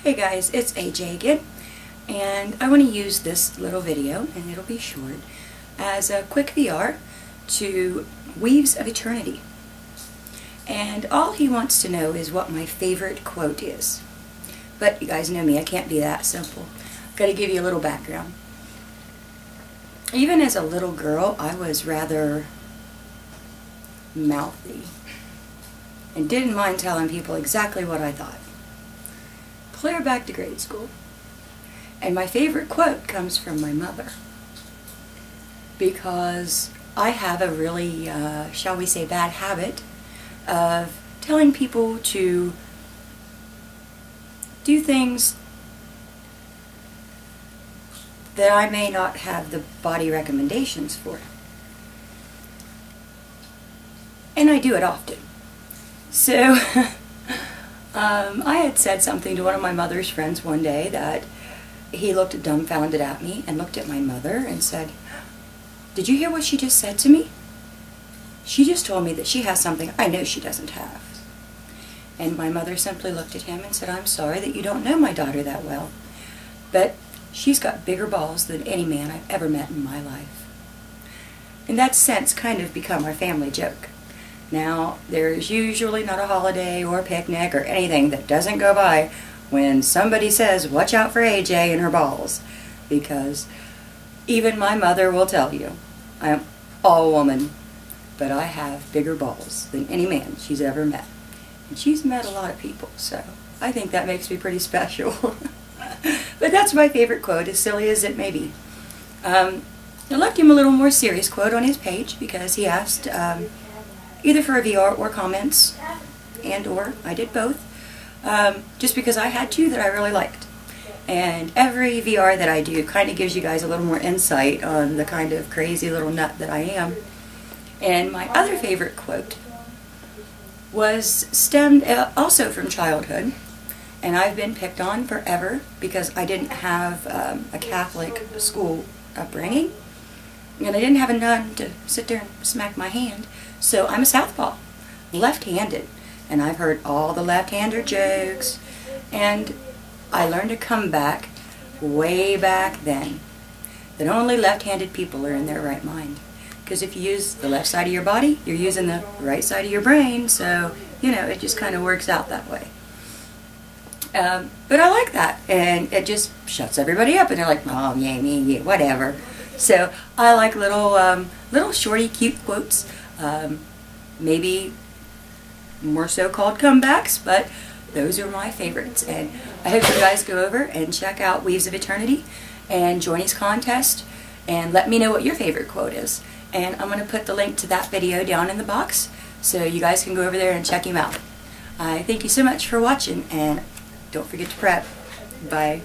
Hey guys, it's AJ again, and I want to use this little video, and it'll be short, as a quick VR to Weaves of Eternity. And all he wants to know is what my favorite quote is. But you guys know me, I can't be that simple. I've got to give you a little background. Even as a little girl, I was rather mouthy and didn't mind telling people exactly what I thought. Clear back to grade school. And my favorite quote comes from my mother, because I have a really, shall we say, bad habit of telling people to do things that I may not have the body recommendations for. And I do it often. So I had said something to one of my mother's friends one day that he looked dumbfounded at me and looked at my mother and said, "Did you hear what she just said to me? She just told me that she has something I know she doesn't have." And my mother simply looked at him and said, "I'm sorry that you don't know my daughter that well, but she's got bigger balls than any man I've ever met in my life." And that's since kind of become our family joke. Now, there's usually not a holiday or a picnic or anything that doesn't go by when somebody says, "Watch out for AJ and her balls," because even my mother will tell you, I am all woman, but I have bigger balls than any man she's ever met. And she's met a lot of people, so I think that makes me pretty special. But that's my favorite quote, as silly as it may be. I left him a little more serious quote on his page because he asked either for a VR or comments, and or I did both, just because I had two that I really liked. And every VR that I do kind of gives you guys a little more insight on the kind of crazy little nut that I am. And my other favorite quote was stemmed also from childhood, and I've been picked on forever because I didn't have a Catholic school upbringing, and I didn't have a nun to sit there and smack my hand. So I'm a southpaw, left-handed, and I've heard all the left-hander jokes, and I learned a comeback way back then that only left-handed people are in their right mind. Because if you use the left side of your body, you're using the right side of your brain, so, you know, it just kind of works out that way. But I like that, and it just shuts everybody up, and they're like, "Oh, yeah, whatever." So I like little shorty, cute quotes. Maybe more so called comebacks, but those are my favorites. And I hope you guys go over and check out Weaves of Eternity and join his contest and let me know what your favorite quote is. And I'm going to put the link to that video down in the box so you guys can go over there and check him out. I thank you so much for watching, and don't forget to prep. Bye.